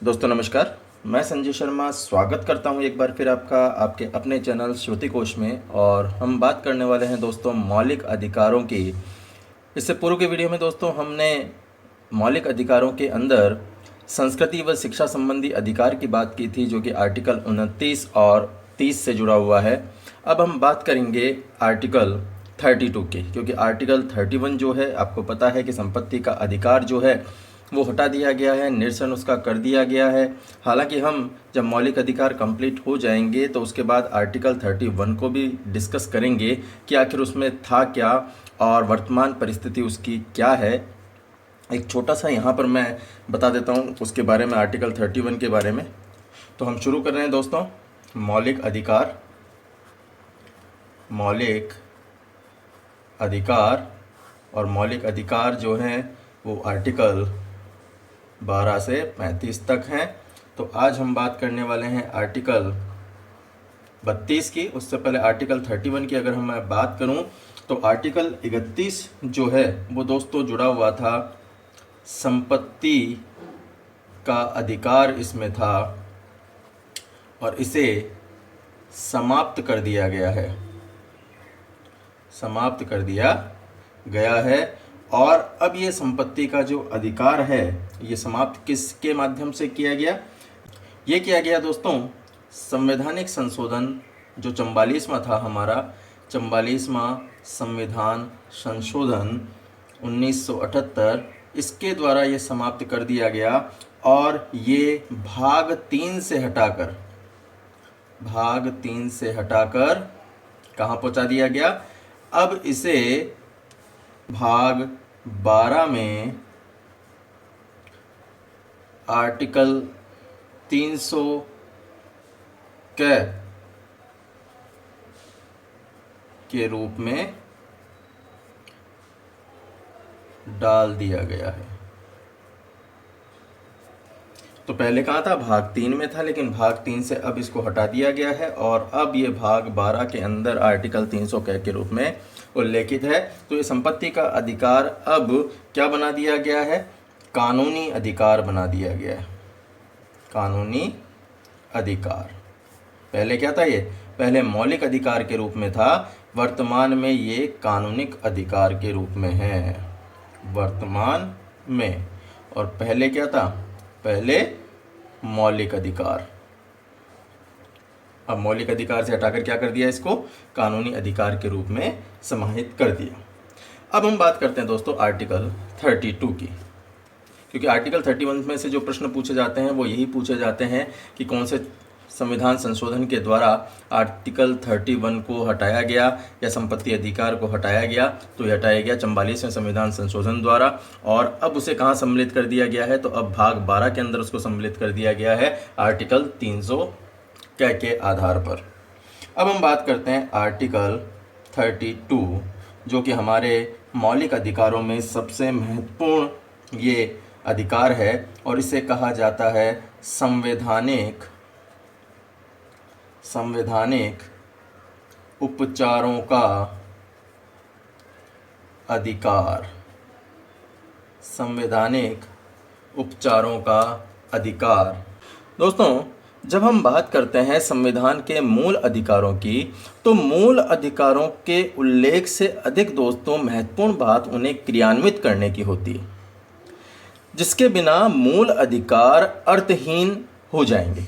दोस्तों नमस्कार। मैं संजय शर्मा स्वागत करता हूं एक बार फिर आपका आपके अपने चैनल श्रुति कोश में। और हम बात करने वाले हैं दोस्तों मौलिक अधिकारों की। इससे पूर्व के वीडियो में दोस्तों हमने मौलिक अधिकारों के अंदर संस्कृति व शिक्षा संबंधी अधिकार की बात की थी, जो कि आर्टिकल 29 और 30 से जुड़ा हुआ है। अब हम बात करेंगे आर्टिकल 32 की, क्योंकि आर्टिकल 31 जो है आपको पता है कि संपत्ति का अधिकार जो है वो हटा दिया गया है, निरसन उसका कर दिया गया है। हालांकि हम जब मौलिक अधिकार कंप्लीट हो जाएंगे तो उसके बाद आर्टिकल 31 को भी डिस्कस करेंगे कि आखिर उसमें था क्या और वर्तमान परिस्थिति उसकी क्या है। एक छोटा सा यहाँ पर मैं बता देता हूँ उसके बारे में, आर्टिकल 31 के बारे में। तो हम शुरू कर रहे हैं दोस्तों। मौलिक अधिकार, मौलिक अधिकार और मौलिक अधिकार जो हैं वो आर्टिकल 12 से 35 तक हैं। तो आज हम बात करने वाले हैं आर्टिकल 32 की। उससे पहले आर्टिकल 31 की अगर मैं बात करूं तो आर्टिकल 31 जो है वो दोस्तों जुड़ा हुआ था संपत्ति का अधिकार इसमें था, और इसे समाप्त कर दिया गया है, समाप्त कर दिया गया है। और अब ये संपत्ति का जो अधिकार है ये समाप्त किसके माध्यम से किया गया? ये किया गया दोस्तों संवैधानिक संशोधन जो 44वां था हमारा, 44वां संविधान संशोधन 1978, इसके द्वारा ये समाप्त कर दिया गया। और ये भाग 3 से हटाकर, भाग 3 से हटाकर कहाँ पहुँचा दिया गया? अब इसे भाग 12 में आर्टिकल 300 के रूप में डाल दिया गया है। तो पहले कहाँ था? भाग 3 में था, लेकिन भाग 3 से अब इसको हटा दिया गया है और अब ये भाग 12 के अंदर आर्टिकल 300 के रूप में उल्लेखित है। तो ये संपत्ति का अधिकार अब क्या बना दिया गया है? कानूनी अधिकार बना दिया गया है, कानूनी अधिकार। पहले क्या था? ये पहले मौलिक अधिकार के रूप में था, वर्तमान में ये कानूनिक अधिकार के रूप में है, वर्तमान में। और पहले क्या था? पहले मौलिक अधिकार। अब मौलिक अधिकार से हटाकर क्या कर दिया? इसको कानूनी अधिकार के रूप में समाहित कर दिया। अब हम बात करते हैं दोस्तों आर्टिकल 32 की, क्योंकि आर्टिकल 31 में से जो प्रश्न पूछे जाते हैं वो यही पूछे जाते हैं कि कौन से संविधान संशोधन के द्वारा आर्टिकल 31 को हटाया गया या संपत्ति अधिकार को हटाया गया। तो यह हटाया गया 44वें संविधान संशोधन द्वारा, और अब उसे कहाँ सम्मिलित कर दिया गया है? तो अब भाग 12 के अंदर उसको सम्मिलित कर दिया गया है आर्टिकल 300 के आधार पर। अब हम बात करते हैं आर्टिकल 32, जो कि हमारे मौलिक अधिकारों में सबसे महत्वपूर्ण ये अधिकार है, और इसे कहा जाता है संवैधानिक उपचारों का अधिकार, संवैधानिक उपचारों का अधिकार। दोस्तों जब हम बात करते हैं संविधान के मूल अधिकारों की, तो मूल अधिकारों के उल्लेख से अधिक दोस्तों महत्वपूर्ण बात उन्हें क्रियान्वित करने की होती है, जिसके बिना मूल अधिकार अर्थहीन हो जाएंगे।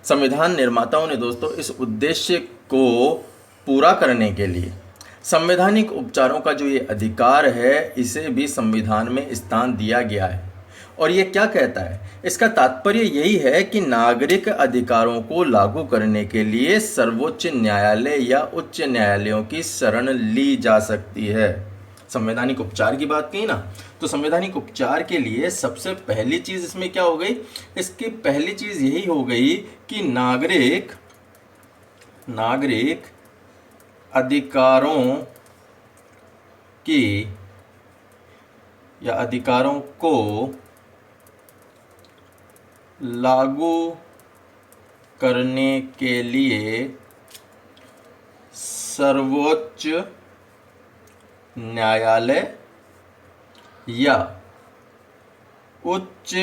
संविधान निर्माताओं ने दोस्तों इस उद्देश्य को पूरा करने के लिए संवैधानिक उपचारों का जो ये अधिकार है इसे भी संविधान में स्थान दिया गया है। और ये क्या कहता है? इसका तात्पर्य यही है कि नागरिक अधिकारों को लागू करने के लिए सर्वोच्च न्यायालय या उच्च न्यायालयों की शरण ली जा सकती है। संवैधानिक उपचार की बात की ना, तो संवैधानिक उपचार के लिए सबसे पहली चीज इसमें क्या हो गई? इसकी पहली चीज यही हो गई कि नागरिक अधिकारों की या अधिकारों को लागू करने के लिए सर्वोच्च न्यायालय या उच्च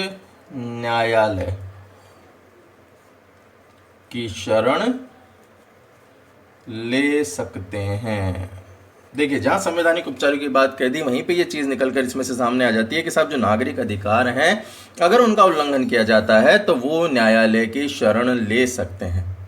न्यायालय की शरण ले सकते हैं। देखिए, जहां संवैधानिक उपचारों की बात कह दी, वहीं पे ये चीज निकलकर इसमें से सामने आ जाती है कि साहब जो नागरिक अधिकार हैं, अगर उनका उल्लंघन किया जाता है तो वो न्यायालय की शरण ले सकते हैं।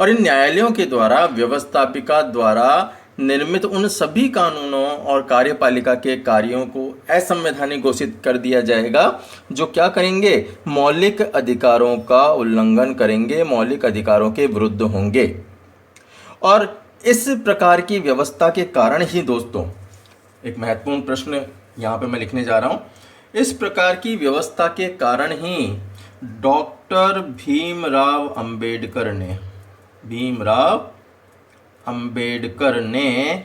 और इन न्यायालयों के द्वारा व्यवस्थापिका द्वारा निर्मित उन सभी कानूनों और कार्यपालिका के कार्यों को असंवैधानिक घोषित कर दिया जाएगा जो क्या करेंगे, मौलिक अधिकारों का उल्लंघन करेंगे, मौलिक अधिकारों के विरुद्ध होंगे। और इस प्रकार की व्यवस्था के कारण ही दोस्तों, एक महत्वपूर्ण प्रश्न यहाँ पे मैं लिखने जा रहा हूँ, इस प्रकार की व्यवस्था के कारण ही डॉक्टर भीमराव अंबेडकर ने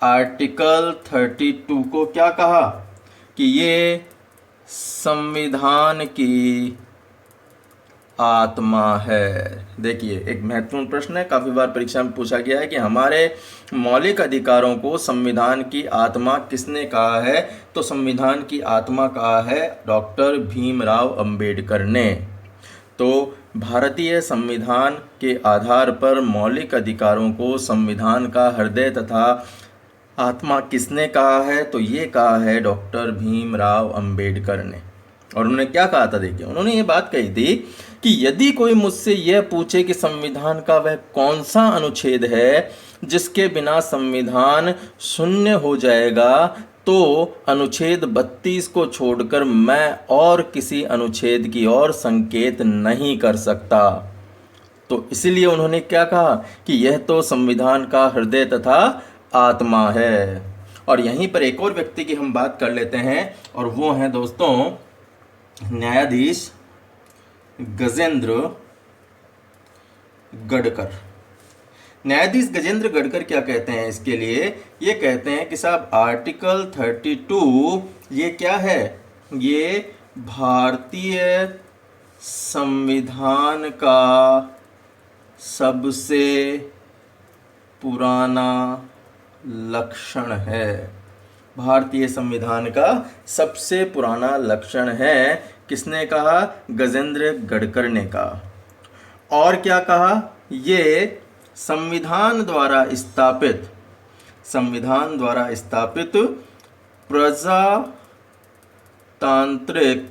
आर्टिकल 32 को क्या कहा कि ये संविधान की आत्मा है। देखिए, एक महत्वपूर्ण प्रश्न है, काफ़ी बार परीक्षा में पूछा गया है कि हमारे मौलिक अधिकारों को संविधान की आत्मा किसने कहा है, तो संविधान की आत्मा कहा है डॉक्टर भीमराव अंबेडकर ने। तो भारतीय संविधान के आधार पर मौलिक अधिकारों को संविधान का हृदय तथा आत्मा किसने कहा है, तो ये कहा है डॉक्टर भीमराव अंबेडकर ने। और उन्होंने क्या कहा था, देखिए, उन्होंने ये बात कही थी कि यदि कोई मुझसे यह पूछे कि संविधान का वह कौन सा अनुच्छेद है जिसके बिना संविधान शून्य हो जाएगा, तो अनुच्छेद 32 को छोड़कर मैं और किसी अनुच्छेद की ओर संकेत नहीं कर सकता। तो इसलिए उन्होंने क्या कहा कि यह तो संविधान का हृदय तथा आत्मा है। और यहीं पर एक और व्यक्ति की हम बात कर लेते हैं, और वो हैं दोस्तों न्यायाधीश गजेंद्र गढ़कर। न्यायाधीश गजेंद्र गढ़कर क्या कहते हैं इसके लिए, ये कहते हैं कि साहब आर्टिकल 32 ये क्या है, ये भारतीय संविधान का सबसे पुराना लक्षण है। भारतीय संविधान का सबसे पुराना लक्षण है। किसने कहा, गजेंद्र गढ़कर ने कहा। और क्या कहा, ये संविधान द्वारा स्थापित प्रजातांत्रिक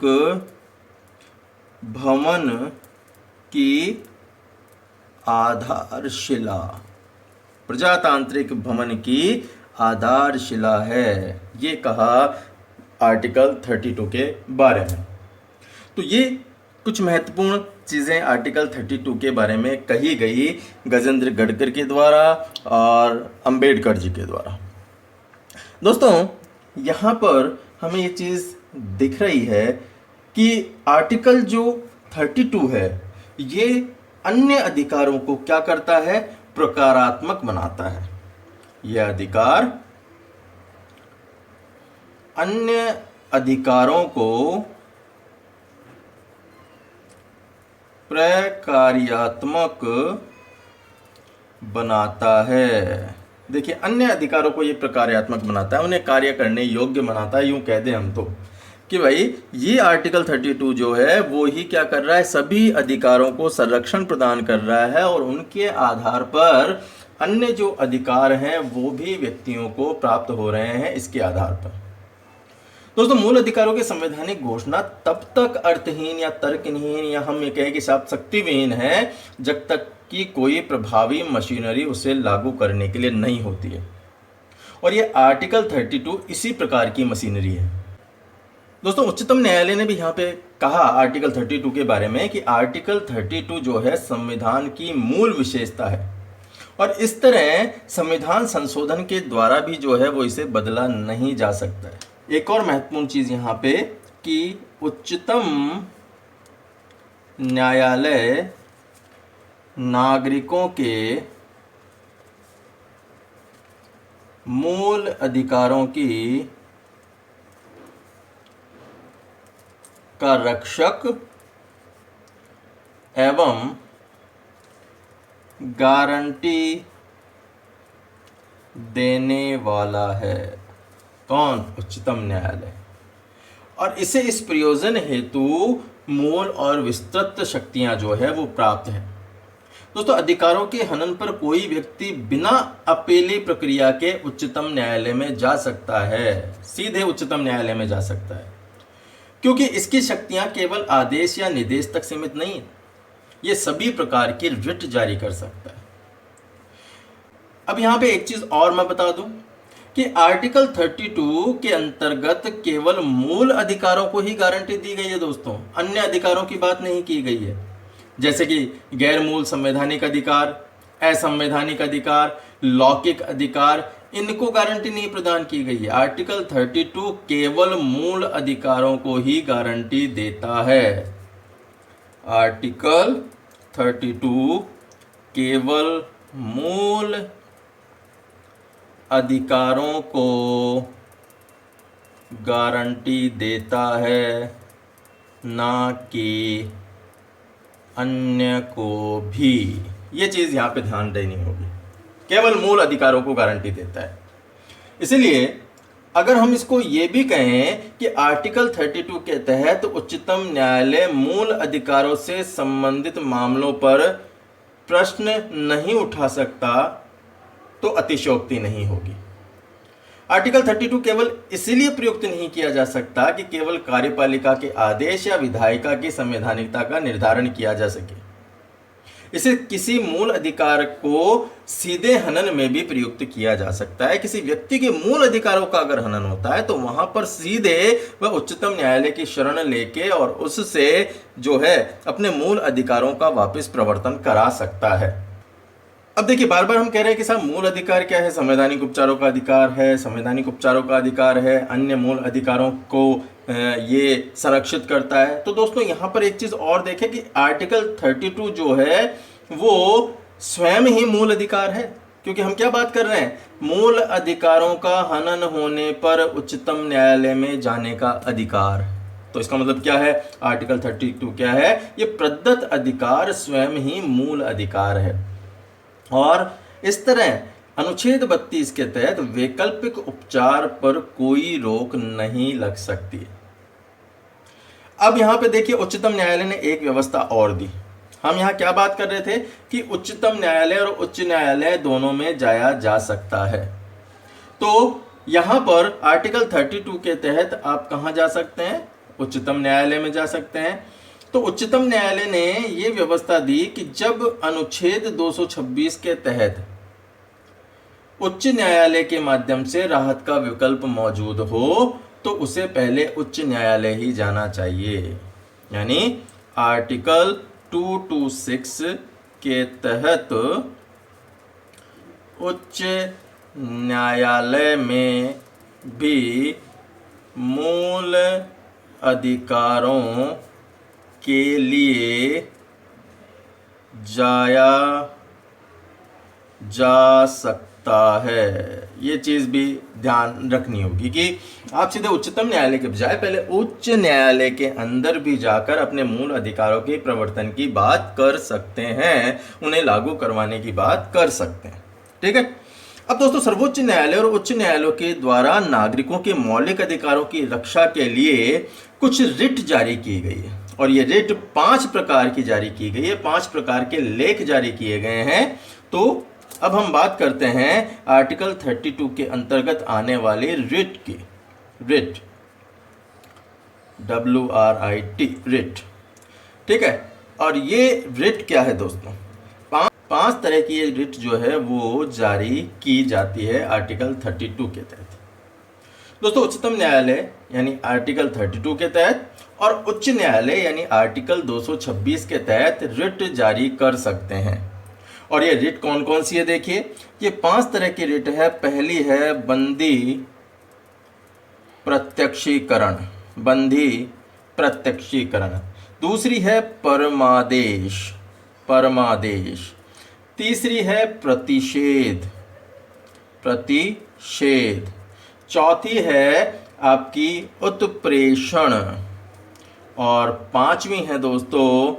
भवन की आधारशिला है। ये कहा आर्टिकल 32 के बारे में। तो ये कुछ महत्वपूर्ण चीज़ें आर्टिकल 32 के बारे में कही गई गजेंद्र गढ़कर के द्वारा और अंबेडकर जी के द्वारा। दोस्तों, यहाँ पर हमें ये चीज़ दिख रही है कि आर्टिकल जो 32 है ये अन्य अधिकारों को क्या करता है, प्रकारात्मक बनाता है। यह अधिकार अन्य अधिकारों को प्रकार्यात्मक बनाता है। देखिए, अन्य अधिकारों को ये प्रकार्यात्मक बनाता है, उन्हें कार्य करने योग्य बनाता है। यूं कह दें हम तो कि भाई ये आर्टिकल 32 जो है वो ही क्या कर रहा है, सभी अधिकारों को संरक्षण प्रदान कर रहा है और उनके आधार पर अन्य जो अधिकार हैं वो भी व्यक्तियों को प्राप्त हो रहे हैं इसके आधार पर। दोस्तों, मूल अधिकारों की संवैधानिक घोषणा तब तक अर्थहीन या तर्कहीन या हम ये कहें कि साफ शक्तिविहीन है जब तक कि कोई प्रभावी मशीनरी उसे लागू करने के लिए नहीं होती है। और ये आर्टिकल 32 इसी प्रकार की मशीनरी है। दोस्तों, उच्चतम न्यायालय ने भी यहाँ पे कहा आर्टिकल 32 के बारे में कि आर्टिकल 32 जो है संविधान की मूल विशेषता है और इस तरह संविधान संशोधन के द्वारा भी जो है वो इसे बदला नहीं जा सकता है। एक और महत्वपूर्ण चीज यहाँ पे कि उच्चतम न्यायालय नागरिकों के मूल अधिकारों का रक्षक एवं गारंटी देने वाला है। कौन? उच्चतम न्यायालय। और इसे इस प्रयोजन हेतु मूल और विस्तृत शक्तियां जो है वो प्राप्त है। दोस्तों, अधिकारों के हनन पर कोई व्यक्ति बिना अपीली प्रक्रिया के उच्चतम न्यायालय में जा सकता है, सीधे उच्चतम न्यायालय में जा सकता है, क्योंकि इसकी शक्तियां केवल आदेश या निर्देश तक सीमित नहीं है, ये सभी प्रकार की रिट जारी कर सकता है। अब यहां पे एक चीज और मैं बता दूं कि आर्टिकल 32 के अंतर्गत केवल मूल अधिकारों को ही गारंटी दी गई है दोस्तों, अन्य अधिकारों की बात नहीं की गई है, जैसे कि गैर मूल संवैधानिक अधिकार, असंवैधानिक अधिकार, लौकिक अधिकार, इनको गारंटी नहीं प्रदान की गई है। आर्टिकल 32 केवल मूल अधिकारों को ही गारंटी देता है। आर्टिकल 32 केवल मूल अधिकारों को गारंटी देता है, ना कि अन्य को भी। ये चीज़ यहाँ पे ध्यान देनी होगी, केवल मूल अधिकारों को गारंटी देता है। इसलिए अगर हम इसको ये भी कहें कि आर्टिकल 32 के तहत उच्चतम न्यायालय मूल अधिकारों से संबंधित मामलों पर प्रश्न नहीं उठा सकता, तो अतिशयोक्ति नहीं होगी। आर्टिकल 32 केवल इसलिए प्रयुक्त नहीं किया जा सकता कि केवल कार्यपालिका के आदेश या विधायिका की संवैधानिकता का निर्धारण किया जा सके। इसे किसी मूल अधिकार को सीधे हनन में भी प्रयुक्त किया जा सकता है। किसी व्यक्ति के मूल अधिकारों का अगर हनन होता है तो वहां पर सीधे वह उच्चतम न्यायालय की शरण लेके और उससे जो है अपने मूल अधिकारों का वापस प्रवर्तन करा सकता है। अब देखिए, बार बार हम कह रहे हैं कि साहब मूल अधिकार क्या है? संवैधानिक उपचारों का अधिकार है, संवैधानिक उपचारों का अधिकार है, अन्य मूल अधिकारों को ये संरक्षित करता है। तो दोस्तों यहाँ पर एक चीज़ और देखें कि आर्टिकल 32 जो है वो स्वयं ही मूल अधिकार है, क्योंकि हम क्या बात कर रहे हैं? मूल अधिकारों का हनन होने पर उच्चतम न्यायालय में जाने का अधिकार। तो इसका मतलब क्या है? आर्टिकल 32 क्या है? ये प्रदत्त अधिकार स्वयं ही मूल अधिकार है। और इस तरह अनुच्छेद 32 के तहत वैकल्पिक उपचार पर कोई रोक नहीं लग सकती। अब यहां पे देखिए, उच्चतम न्यायालय ने एक व्यवस्था और दी। हम यहां क्या बात कर रहे थे कि उच्चतम न्यायालय और उच्च न्यायालय दोनों में जाया जा सकता है। तो यहां पर आर्टिकल 32 के तहत आप कहां जा सकते हैं? उच्चतम न्यायालय में जा सकते हैं। तो उच्चतम न्यायालय ने यह व्यवस्था दी कि जब अनुच्छेद 226 के तहत उच्च न्यायालय के माध्यम से राहत का विकल्प मौजूद हो तो उसे पहले उच्च न्यायालय ही जाना चाहिए। यानी आर्टिकल 226 के तहत उच्च न्यायालय में भी मूल अधिकारों के लिए जाया जा सकता है। ये चीज़ भी ध्यान रखनी होगी कि आप सीधे उच्चतम न्यायालय के बजाय पहले उच्च न्यायालय के अंदर भी जाकर अपने मूल अधिकारों के प्रवर्तन की बात कर सकते हैं, उन्हें लागू करवाने की बात कर सकते हैं। ठीक है। अब दोस्तों, सर्वोच्च न्यायालय और उच्च न्यायालयों के द्वारा नागरिकों के मौलिक अधिकारों की रक्षा के लिए कुछ रिट जारी की गई है, और ये रिट 5 प्रकार की जारी की गई है, 5 प्रकार के लेख जारी किए गए हैं। तो अब हम बात करते हैं आर्टिकल 32 के अंतर्गत आने वाले रिट की। Writ, WRIT, writ. ठीक है। और ये रिट क्या है दोस्तों? 5 तरह की ये रिट जो है वो जारी की जाती है आर्टिकल 32 के तहत। दोस्तों, उच्चतम न्यायालय यानी आर्टिकल 32 के तहत और उच्च न्यायालय यानी आर्टिकल 226 के तहत रिट जारी कर सकते हैं। और ये रिट कौन कौन सी है? देखिए, ये 5 तरह की रिट है। पहली है बंदी प्रत्यक्षीकरण, बंदी प्रत्यक्षीकरण। दूसरी है परमादेश, परमादेश। तीसरी है प्रतिषेध, प्रतिषेध। चौथी है आपकी उत्प्रेषण। और 5वीं है दोस्तों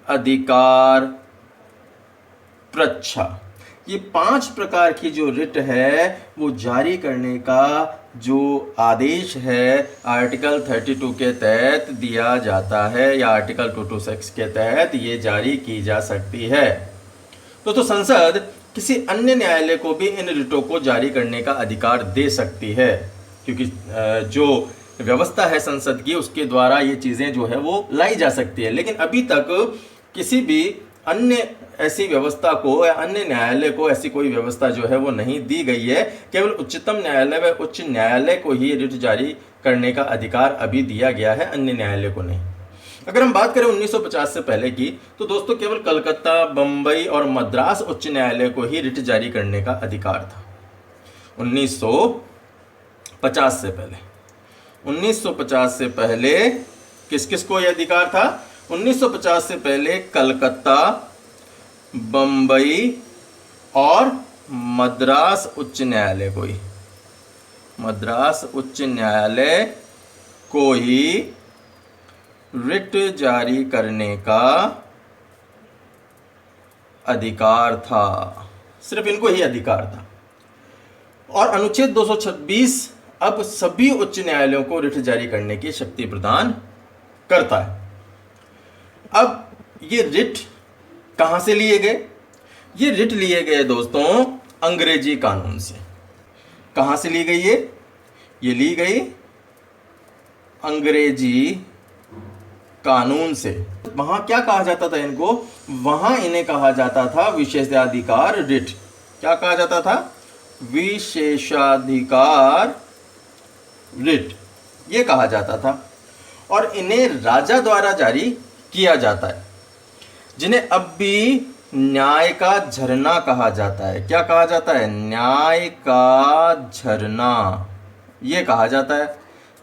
अधिकार प्रच्छा। ये 5 प्रकार की जो रिट है वो जारी करने का जो आदेश है आर्टिकल 32 के तहत दिया जाता है या आर्टिकल 226 के तहत ये जारी की जा सकती है। तो संसद किसी अन्य न्यायालय को भी इन रिटों को जारी करने का अधिकार दे सकती है, क्योंकि जो व्यवस्था है संसद की उसके द्वारा ये चीज़ें जो है वो लाई जा सकती है। लेकिन अभी तक किसी भी अन्य ऐसी व्यवस्था को या अन्य न्यायालय को ऐसी कोई व्यवस्था जो है वो नहीं दी गई है। केवल उच्चतम न्यायालय व उच्च न्यायालय को ही रिट जारी करने का अधिकार अभी दिया गया है, अन्य न्यायालय को नहीं। अगर हम बात करें 1950 से पहले की, तो दोस्तों केवल कलकत्ता, बम्बई और मद्रास उच्च न्यायालय को ही रिट जारी करने का अधिकार था 1950 से पहले। 1950 से पहले किस किस को यह अधिकार था? 1950 से पहले कलकत्ता, बम्बई और मद्रास उच्च न्यायालय को ही, मद्रास उच्च न्यायालय को ही रिट जारी करने का अधिकार था, सिर्फ इनको ही अधिकार था। और अनुच्छेद 226 अब सभी उच्च न्यायालयों को रिट जारी करने की शक्ति प्रदान करता है। अब ये रिट कहां से लिए गए? ये रिट लिए गए दोस्तों अंग्रेजी कानून से। कहां से ली गई ये ली गई अंग्रेजी कानून से। वहां क्या कहा जाता था इनको? वहां इन्हें कहा जाता था विशेषाधिकार रिट। क्या कहा जाता था? विशेषाधिकार रिट, ये कहा जाता था। और इन्हें राजा द्वारा जारी किया जाता है, जिन्हें अब भी न्याय का झरना कहा जाता है। क्या कहा जाता है? न्याय का झरना, ये कहा जाता है।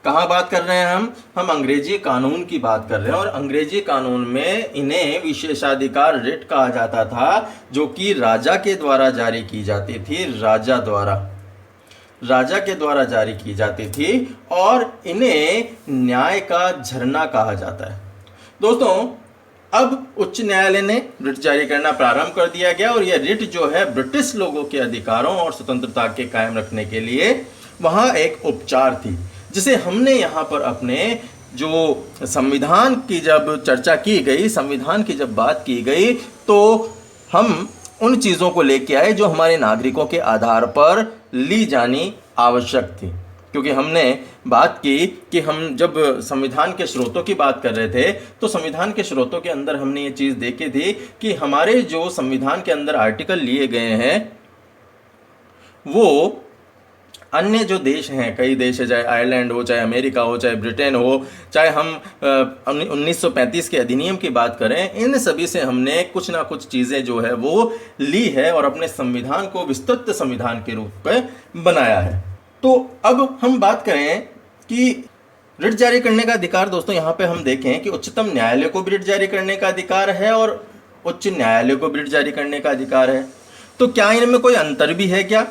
कहाँ बात कर रहे हैं हम अंग्रेजी कानून की बात कर रहे हैं। और अंग्रेजी कानून में इन्हें विशेषाधिकार रिट कहा जाता था, जो कि राजा के द्वारा जारी की जाती थी। राजा के द्वारा जारी की जाती थी और इन्हें न्याय का झरना कहा जाता है। दोस्तों अब उच्च न्यायालय ने रिट जारी करना प्रारंभ कर दिया गया और यह रिट जो है ब्रिटिश लोगों के अधिकारों और स्वतंत्रता के कायम रखने के लिए वहाँ एक उपचार थी, जिसे हमने यहाँ पर अपने जो संविधान की जब चर्चा की गई, संविधान की जब बात की गई, तो हम उन चीज़ों को लेके आए जो हमारे नागरिकों के आधार पर ली जानी आवश्यक थी। क्योंकि हमने बात की कि हम जब संविधान के स्रोतों की बात कर रहे थे, तो संविधान के स्रोतों के अंदर हमने ये चीज़ देखी थी कि हमारे जो संविधान के अंदर आर्टिकल लिए गए हैं वो अन्य जो देश हैं, कई देश है, चाहे आयरलैंड हो, चाहे अमेरिका हो, चाहे ब्रिटेन हो, चाहे हम 1935 के अधिनियम की बात करें, इन सभी से हमने कुछ ना कुछ चीज़ें जो है वो ली है और अपने संविधान को विस्तृत संविधान के रूप में बनाया है। तो अब हम बात करें कि रिट जारी करने का अधिकार, दोस्तों यहाँ पे हम देखें कि उच्चतम न्यायालय को भी रिट जारी करने का अधिकार है और उच्च न्यायालय को भी रिट जारी करने का अधिकार है। तो क्या इनमें कोई अंतर भी है क्या?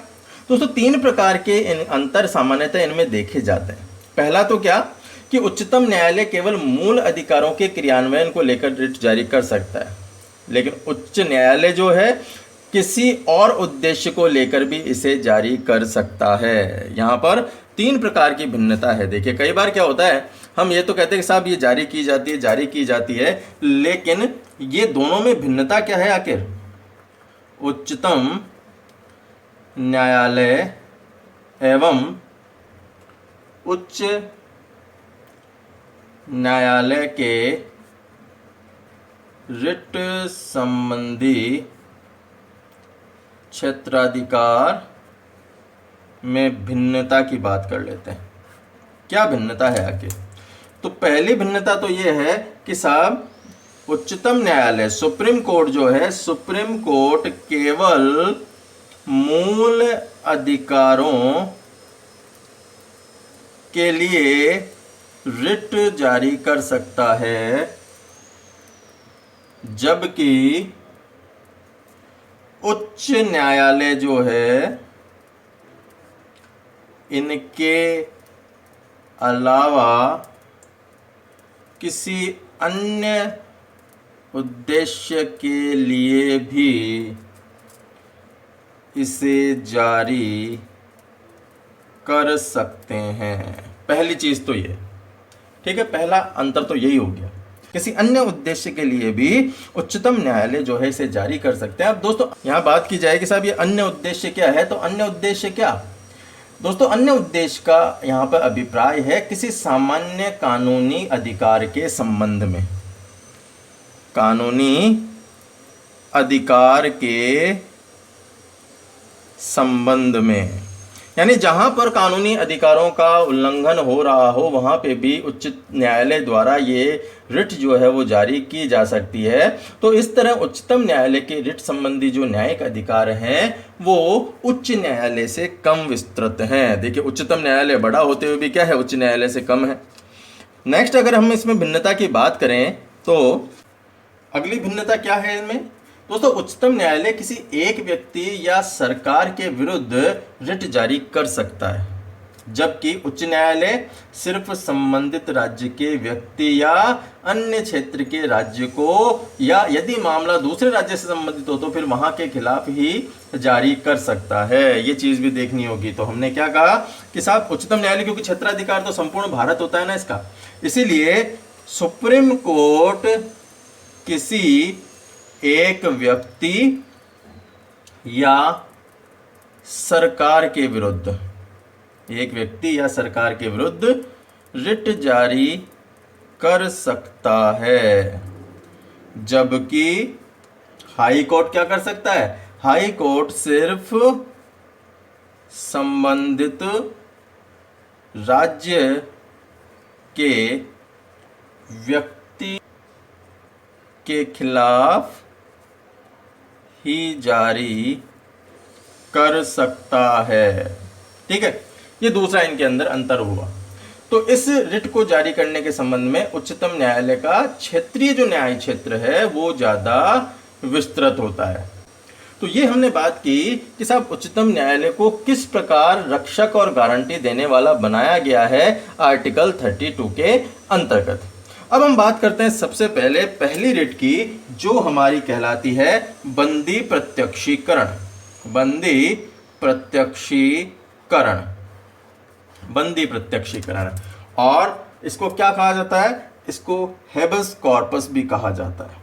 दोस्तों 3 प्रकार के अंतर सामान्यतः इनमें देखे जाते हैं। पहला तो क्या कि उच्चतम न्यायालय केवल मूल अधिकारों के क्रियान्वयन को लेकर रिट जारी कर सकता है, लेकिन उच्च न्यायालय जो है किसी और उद्देश्य को लेकर भी इसे जारी कर सकता है। यहाँ पर 3 प्रकार की भिन्नता है। देखिए कई बार क्या होता है, हम ये तो कहते हैं कि साहब ये जारी की जाती है, लेकिन ये दोनों में भिन्नता क्या है आखिर? उच्चतम न्यायालय एवं उच्च न्यायालय के रिट संबंधी क्षेत्राधिकार में भिन्नता की बात कर लेते हैं। क्या भिन्नता है आखिर? तो पहली भिन्नता तो ये है कि साहब उच्चतम न्यायालय, सुप्रीम कोर्ट जो है, सुप्रीम कोर्ट केवल मूल अधिकारों के लिए रिट जारी कर सकता है, जबकि उच्च न्यायालय जो है इनके अलावा किसी अन्य उद्देश्य के लिए भी इसे जारी कर सकते हैं। पहली चीज तो ये, ठीक है, पहला अंतर तो यही हो गया। किसी अन्य उद्देश्य के लिए भी उच्चतम न्यायालय जो है इसे जारी कर सकते हैं। अब दोस्तों यहाँ बात की जाए कि साहब ये अन्य उद्देश्य क्या है, तो अन्य उद्देश्य क्या दोस्तों, अन्य उद्देश्य का यहाँ पर अभिप्राय है किसी सामान्य कानूनी अधिकार के संबंध में, कानूनी अधिकार के संबंध में, यानी जहां पर कानूनी अधिकारों का उल्लंघन हो रहा हो वहां पे भी उच्च न्यायालय द्वारा ये रिट जो है वो जारी की जा सकती है। तो इस तरह उच्चतम न्यायालय के रिट संबंधी जो न्यायिक अधिकार हैं वो उच्च न्यायालय से कम विस्तृत हैं। देखिए उच्चतम न्यायालय बड़ा होते हुए भी क्या है, उच्च न्यायालय से कम है। नेक्स्ट अगर हम इसमें भिन्नता की बात करें तो अगली भिन्नता क्या है इनमें दोस्तों, उच्चतम न्यायालय किसी एक व्यक्ति या सरकार के विरुद्ध रिट जारी कर सकता है, जबकि उच्च न्यायालय सिर्फ संबंधित राज्य के व्यक्ति या अन्य क्षेत्र के राज्य को, या यदि मामला दूसरे राज्य से संबंधित हो तो फिर वहां के खिलाफ ही जारी कर सकता है। ये चीज भी देखनी होगी। तो हमने क्या कहा कि साहब उच्चतम न्यायालय, क्योंकि क्षेत्राधिकार तो संपूर्ण भारत होता है ना इसका, इसीलिए सुप्रीम कोर्ट किसी एक व्यक्ति या सरकार के विरुद्ध, एक व्यक्ति या सरकार के विरुद्ध रिट जारी कर सकता है, जबकि हाई कोर्ट क्या कर सकता है, हाई कोर्ट सिर्फ संबंधित राज्य के व्यक्ति के खिलाफ ही जारी कर सकता है। ठीक है, ये दूसरा इनके अंदर अंतर हुआ। तो इस रिट को जारी करने के संबंध में उच्चतम न्यायालय का क्षेत्रीय जो न्याय क्षेत्र है वो ज्यादा विस्तृत होता है। तो ये हमने बात की कि साहब उच्चतम न्यायालय को किस प्रकार रक्षक और गारंटी देने वाला बनाया गया है आर्टिकल 32 के अंतर्गत। अब हम बात करते हैं सबसे पहले पहली रिट की, जो हमारी कहलाती है बंदी प्रत्यक्षीकरण। बंदी प्रत्यक्षीकरण, बंदी प्रत्यक्षीकरण, और इसको क्या कहा जाता है, इसको हेबस कॉर्पस भी कहा जाता है।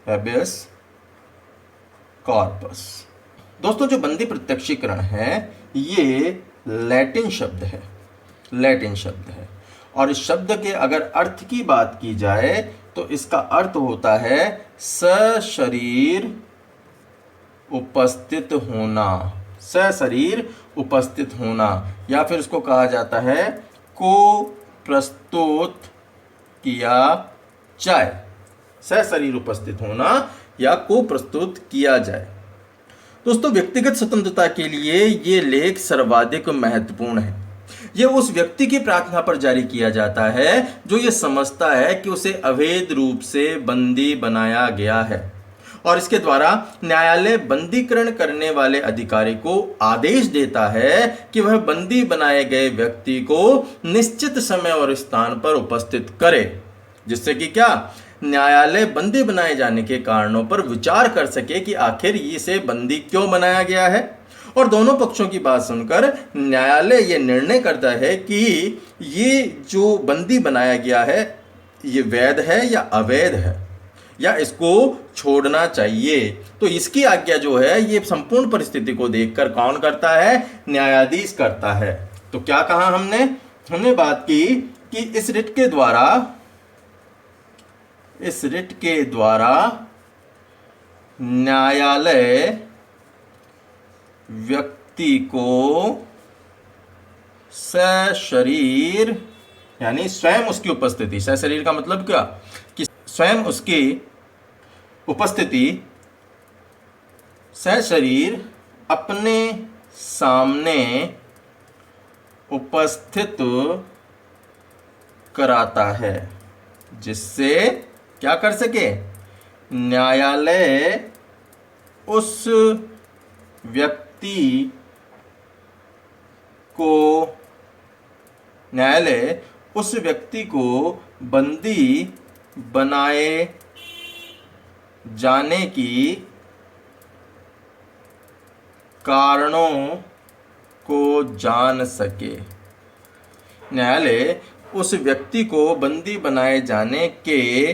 Habeas corpus. दोस्तों जो बंदी प्रत्यक्षीकरण है ये लैटिन शब्द है, लैटिन शब्द है, और इस शब्द के अगर अर्थ की बात की जाए तो इसका अर्थ होता है सशरीर उपस्थित होना, सशरीर उपस्थित होना, या फिर इसको कहा जाता है को प्रस्तुत किया जाए, सशरीर उपस्थित होना या को प्रस्तुत किया जाए। दोस्तों व्यक्तिगत स्वतंत्रता के लिए ये लेख सर्वाधिक महत्वपूर्ण है। ये उस व्यक्ति की प्रार्थना पर जारी किया जाता है जो ये समझता है कि उसे अवैध रूप से बंदी बनाया गया है, और इसके द्वारा न्यायालय बंदीकरण करने वाले अधिकारी को आदेश देता है कि वह बंदी बनाए गए व्यक्ति को निश्चित समय और स्थान पर उपस्थित करे, जिससे कि क्या, न्यायालय बंदी बनाए जाने के कारणों पर विचार कर सके कि आखिर इसे बंदी क्यों बनाया गया है, और दोनों पक्षों की बात सुनकर न्यायालय ये निर्णय करता है कि ये जो बंदी बनाया गया है ये वैध है या अवैध है, या इसको छोड़ना चाहिए। तो इसकी आज्ञा जो है ये संपूर्ण परिस्थिति को देखकर कौन करता है, न्यायाधीश करता है। तो क्या कहा हमने बात की कि इस रिट के द्वारा न्यायालय व्यक्ति को सशरीर, यानी स्वयं उसकी उपस्थिति, सशरीर का मतलब क्या कि स्वयं उसकी उपस्थिति, सशरीर अपने सामने उपस्थित कराता है, जिससे क्या कर सके, न्यायालय उस व्यक्ति को बंदी बनाए जाने की कारणों को जान सके। न्यायालय उस व्यक्ति को बंदी बनाए जाने के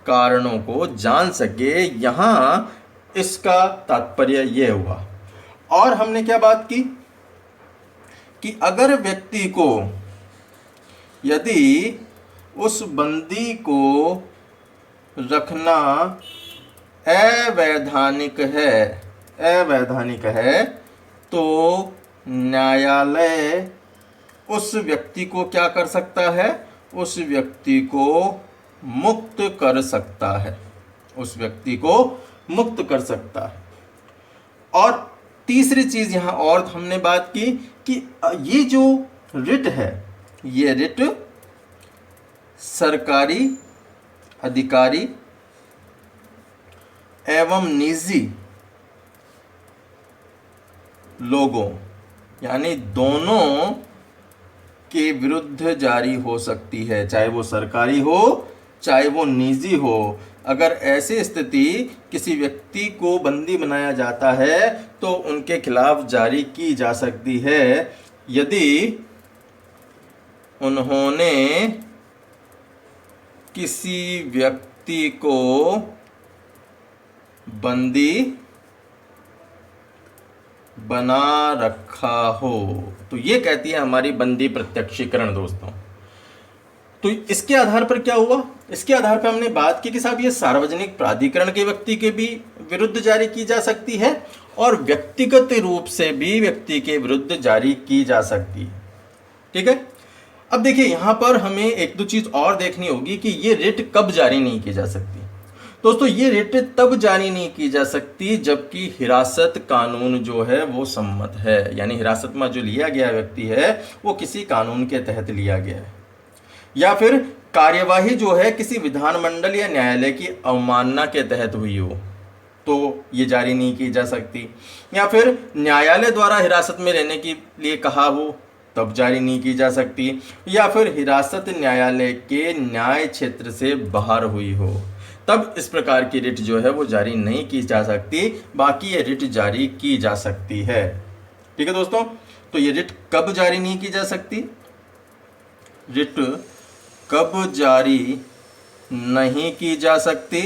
कारणों को जान सके। यहाँ इसका तात्पर्य यह हुआ। और हमने क्या बात की कि अगर व्यक्ति को, यदि उस बंदी को रखना अवैधानिक है तो न्यायालय उस व्यक्ति को क्या कर सकता है? उस व्यक्ति को मुक्त कर सकता है। उस व्यक्ति को मुक्त कर सकता है। और तीसरी चीज यहां और हमने बात की कि ये जो रिट है, ये रिट सरकारी अधिकारी एवं निजी लोगों यानी दोनों के विरुद्ध जारी हो सकती है, चाहे वो सरकारी हो चाहे वो निजी हो। अगर ऐसी स्थिति किसी व्यक्ति को बंदी बनाया जाता है तो उनके खिलाफ जारी की जा सकती है यदि उन्होंने किसी व्यक्ति को बंदी बना रखा हो। तो ये कहती है हमारी बंदी प्रत्यक्षीकरण दोस्तों। तो इसके आधार पर क्या हुआ? इसके आधार पर हमने बात की कि साहब ये सार्वजनिक प्राधिकरण के व्यक्ति के भी विरुद्ध जारी की जा सकती है और व्यक्तिगत रूप से भी व्यक्ति के विरुद्ध जारी की जा सकती है। ठीक है। अब देखिए यहां पर हमें एक दो चीज और देखनी होगी कि ये रिट कब जारी नहीं की जा सकती। दोस्तों ये रिट तब जारी नहीं की जा सकती जबकि हिरासत कानून जो है वो सम्मत है, यानी हिरासत में जो लिया गया व्यक्ति है वो किसी कानून के तहत लिया गया है, या फिर कार्यवाही जो है किसी विधानमंडल या न्यायालय की अवमानना के तहत हुई हो तो ये जारी नहीं की जा सकती, या फिर न्यायालय द्वारा हिरासत में रहने के लिए कहा हो तब जारी नहीं की जा सकती, या फिर हिरासत न्यायालय के न्याय क्षेत्र से बाहर हुई हो तब इस प्रकार की रिट जो है वो जारी नहीं की जा सकती। बाकी ये रिट जारी की जा सकती है। ठीक है दोस्तों। तो ये रिट कब जारी नहीं की जा सकती? रिट कब जारी नहीं की जा सकती?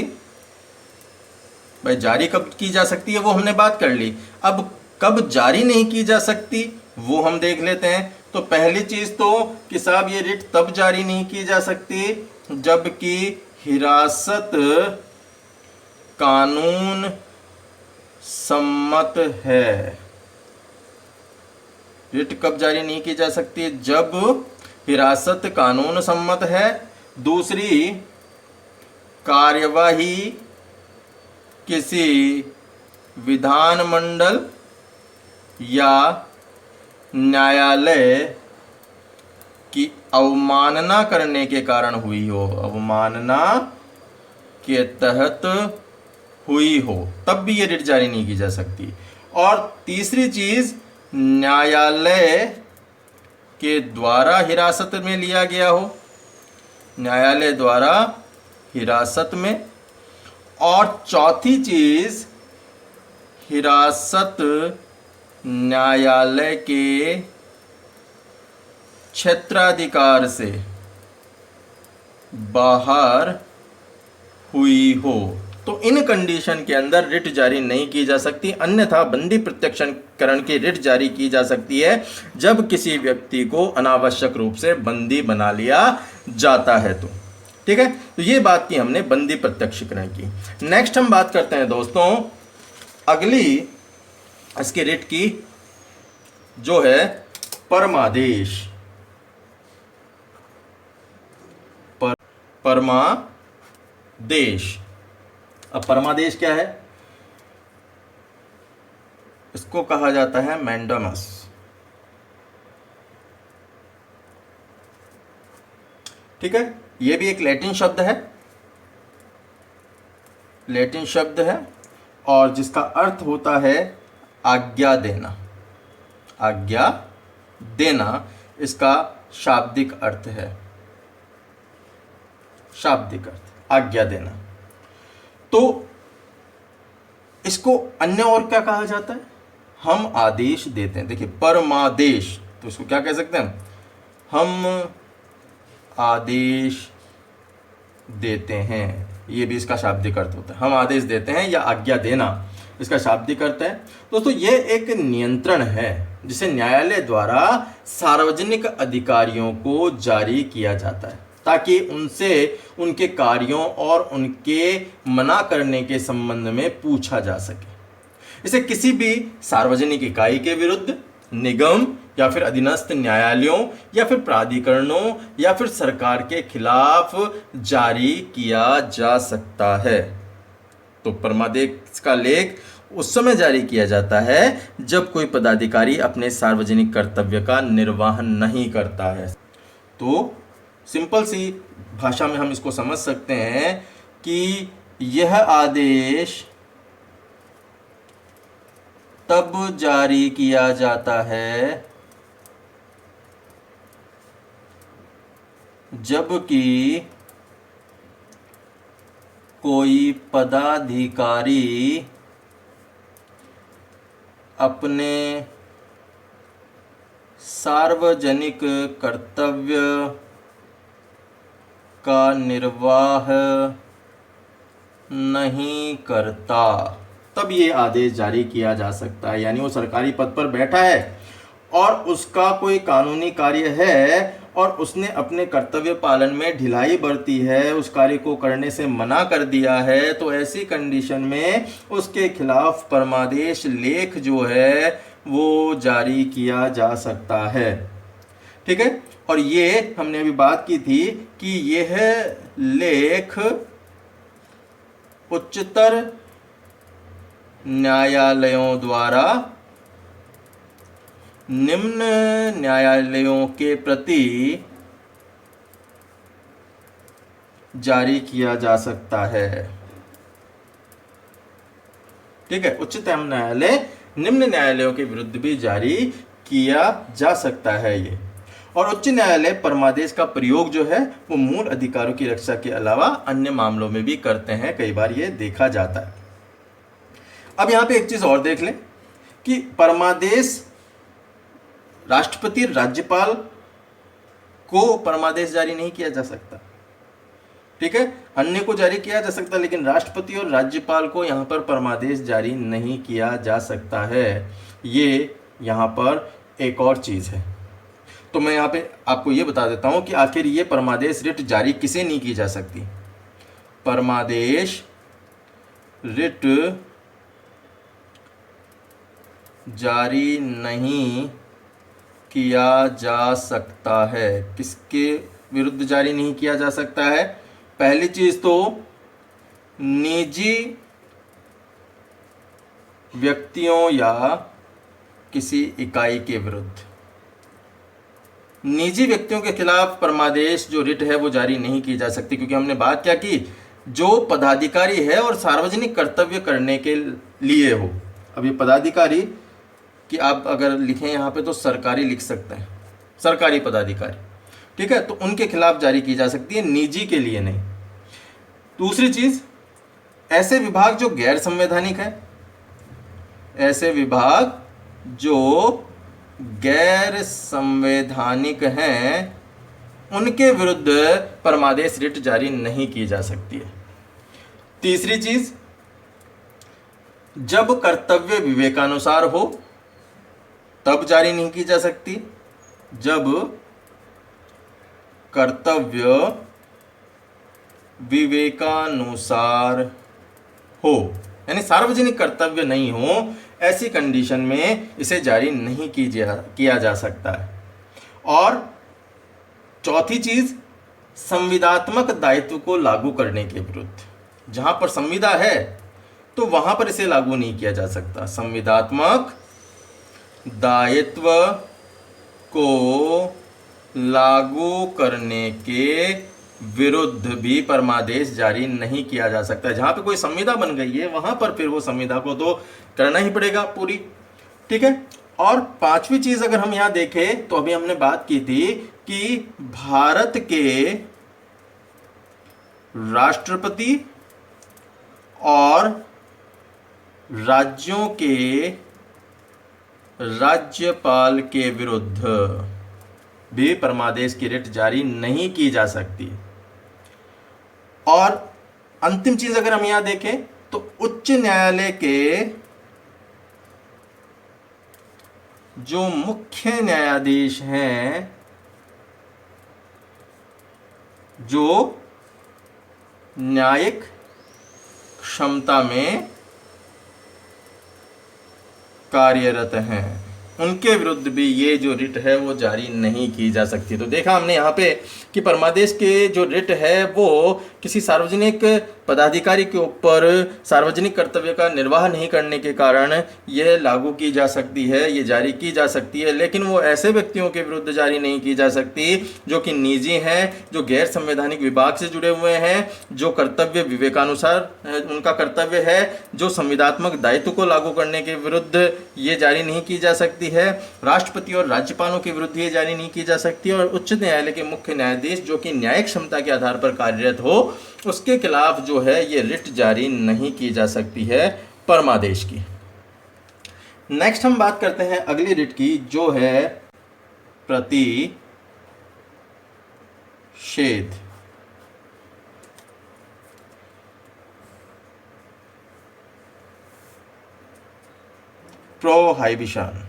भाई जारी कब की जा सकती है वो हमने बात कर ली। अब कब जारी नहीं की जा सकती वो हम देख लेते हैं। तो पहली चीज तो कि साहब ये रिट तब जारी नहीं की जा सकती जबकि हिरासत कानून सम्मत है। रिट कब जारी नहीं की जा सकती? जब हिरासत कानून सम्मत है। दूसरी, कार्यवाही किसी विधानमंडल या न्यायालय की अवमानना करने के कारण हुई हो, अवमानना के तहत हुई हो तब भी ये रिट जारी नहीं की जा सकती। और तीसरी चीज, न्यायालय के द्वारा हिरासत में लिया गया हो, न्यायालय द्वारा हिरासत में। और चौथी चीज, हिरासत न्यायालय के क्षेत्राधिकार से बाहर हुई हो। तो इन कंडीशन के अंदर रिट जारी नहीं की जा सकती। अन्यथा बंदी प्रत्यक्षीकरण की रिट जारी की जा सकती है जब किसी व्यक्ति को अनावश्यक रूप से बंदी बना लिया जाता है। तो ठीक है। तो ये बात की हमने बंदी प्रत्यक्षीकरण की। नेक्स्ट हम बात करते हैं दोस्तों अगली इसके रिट की, जो है परमादेश। परमादेश। अब परमादेश क्या है? इसको कहा जाता है मैंडामस। ठीक है। यह भी एक लैटिन शब्द है, लैटिन शब्द है और जिसका अर्थ होता है आज्ञा देना। आज्ञा देना इसका शाब्दिक अर्थ है। शाब्दिक अर्थ आज्ञा देना। तो इसको अन्य और क्या कहा जाता है? हम आदेश देते हैं। देखिए परमादेश, तो इसको क्या कह सकते हैं हम आदेश देते हैं, ये भी इसका शाब्दिक अर्थ होता है। हम आदेश देते हैं या आज्ञा देना इसका शाब्दिक अर्थ है। दोस्तों ये एक नियंत्रण है जिसे न्यायालय द्वारा सार्वजनिक अधिकारियों को जारी किया जाता है ताकि उनसे उनके कार्यों और उनके मना करने के संबंध में पूछा जा सके। इसे किसी भी सार्वजनिक इकाई के विरुद्ध, निगम या फिर अधीनस्थ न्यायालयों या फिर प्राधिकरणों या फिर सरकार के खिलाफ जारी किया जा सकता है। तो परमादेश का लेख उस समय जारी किया जाता है जब कोई पदाधिकारी अपने सार्वजनिक कर्तव्य का निर्वहन नहीं करता है। तो सिंपल सी भाषा में हम इसको समझ सकते हैं कि यह आदेश तब जारी किया जाता है जबकि कोई पदाधिकारी अपने सार्वजनिक कर्तव्य का निर्वाह नहीं करता, तब ये आदेश जारी किया जा सकता है। यानी वो सरकारी पद पर बैठा है और उसका कोई कानूनी कार्य है और उसने अपने कर्तव्य पालन में ढिलाई बरती है, उस कार्य को करने से मना कर दिया है, तो ऐसी कंडीशन में उसके खिलाफ परमादेश लेख जो है वो जारी किया जा सकता है। ठीक है, और ये हमने अभी बात की थी कि यह लेख उच्चतर न्यायालयों द्वारा निम्न न्यायालयों के प्रति जारी किया जा सकता है। ठीक है, उच्चतम न्यायालय निम्न न्यायालयों के विरुद्ध भी जारी किया जा सकता है ये। और उच्च न्यायालय परमादेश का प्रयोग जो है वो मूल अधिकारों की रक्षा के अलावा अन्य मामलों में भी करते हैं, कई बार ये देखा जाता है। अब यहाँ पे एक चीज और देख लें कि परमादेश राष्ट्रपति राज्यपाल को परमादेश जारी नहीं किया जा सकता। ठीक है, अन्य को जारी किया जा सकता लेकिन राष्ट्रपति और राज्यपाल को यहाँ पर परमादेश जारी नहीं किया जा सकता है। ये यहाँ पर एक और चीज है। तो मैं यहाँ पे आपको ये बता देता हूँ कि आखिर ये परमादेश रिट जारी किसे नहीं की जा सकती। परमादेश रिट जारी नहीं किया जा सकता है। किसके विरुद्ध जारी नहीं किया जा सकता है? पहली चीज तो निजी व्यक्तियों या किसी इकाई के विरुद्ध। निजी व्यक्तियों के खिलाफ परमादेश जो रिट है वो जारी नहीं की जा सकती, क्योंकि हमने बात क्या की, जो पदाधिकारी है और सार्वजनिक कर्तव्य करने के लिए हो। अब ये पदाधिकारी कि आप अगर लिखें यहाँ पे तो सरकारी लिख सकते हैं, सरकारी पदाधिकारी। ठीक है, तो उनके खिलाफ जारी की जा सकती है, निजी के लिए नहीं। दूसरी चीज, ऐसे विभाग जो गैर संवैधानिक है, ऐसे विभाग जो गैर संवैधानिक हैं उनके विरुद्ध परमादेश रिट जारी नहीं की जा सकती है। तीसरी चीज, जब कर्तव्य विवेकानुसार हो तब जारी नहीं की जा सकती। जब कर्तव्य विवेकानुसार हो, यानी सार्वजनिक कर्तव्य नहीं हो, ऐसी कंडीशन में इसे जारी नहीं किया जा सकता है। और चौथी चीज, संविदात्मक दायित्व को लागू करने के विरुद्ध। जहां पर संविदा है तो वहां पर इसे लागू नहीं किया जा सकता। संविदात्मक दायित्व को लागू करने के विरुद्ध भी परमादेश जारी नहीं किया जा सकता। जहां पे कोई संविदा बन गई है वहां पर फिर वो संविदा को तो करना ही पड़ेगा पूरी। ठीक है, और पांचवी चीज अगर हम यहां देखें तो अभी हमने बात की थी कि भारत के राष्ट्रपति और राज्यों के राज्यपाल के विरुद्ध भी परमादेश की रिट जारी नहीं की जा सकती। और अंतिम चीज अगर हम यहां देखें तो उच्च न्यायालय के जो मुख्य न्यायाधीश हैं, जो न्यायिक क्षमता में कार्यरत हैं, उनके विरुद्ध भी ये जो रिट है वो जारी नहीं की जा सकती। तो देखा हमने यहाँ पे कि परमादेश के जो रिट है वो किसी सार्वजनिक पदाधिकारी के ऊपर सार्वजनिक कर्तव्य का निर्वाह नहीं करने के कारण यह लागू की जा सकती है, ये जारी की जा सकती है, लेकिन वो ऐसे व्यक्तियों के विरुद्ध जारी नहीं की जा सकती जो कि निजी हैं, जो गैर संवैधानिक विभाग से जुड़े हुए हैं, जो कर्तव्य विवेकानुसार उनका कर्तव्य है, जो संविदात्मक दायित्व को लागू करने के विरुद्ध ये जारी नहीं की जा सकती है, राष्ट्रपति और राज्यपालों के विरुद्ध ये जारी नहीं की जा सकती, और उच्च न्यायालय के मुख्य न्यायाधीश जो कि न्यायिक क्षमता के आधार पर कार्यरत हो, उसके खिलाफ जो है ये रिट जारी नहीं की जा सकती है परमादेश की। नेक्स्ट हम बात करते हैं अगली रिट की, जो है प्रतिषेध। प्रोहाइबिशन।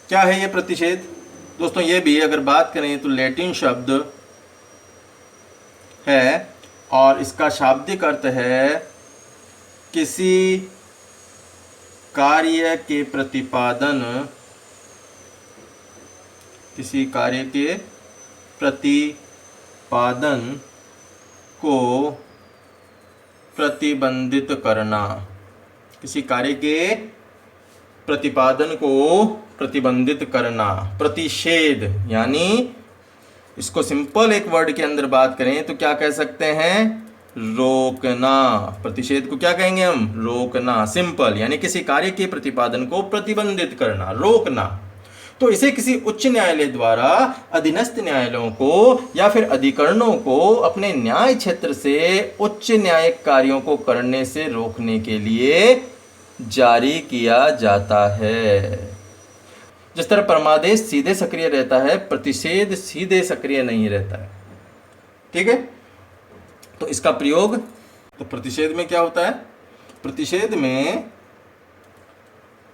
क्या है ये प्रतिषेध? दोस्तों ये भी अगर बात करें तो लैटिन शब्द है और इसका शाब्दिक अर्थ है किसी कार्य के प्रतिपादन, किसी कार्य के प्रतिपादन को प्रतिबंधित करना, किसी कार्य के प्रतिपादन को प्रतिबंधित करना। प्रतिषेध यानी इसको सिंपल एक वर्ड के अंदर बात करें तो क्या कह सकते हैं? रोकना। प्रतिषेध को क्या कहेंगे हम? रोकना। सिंपल, यानी किसी कार्य के प्रतिपादन को प्रतिबंधित करना, रोकना। तो इसे किसी उच्च न्यायालय द्वारा अधीनस्थ न्यायालयों को या फिर अधिकरणों को अपने न्याय क्षेत्र से उच्च न्यायिक कार्यों को करने से रोकने के लिए जारी किया जाता है। जिस तरह परमादेश सीधे सक्रिय रहता है, प्रतिषेध सीधे सक्रिय नहीं रहता है। ठीक है, तो इसका प्रयोग, तो प्रतिषेध में क्या होता है? प्रतिषेध में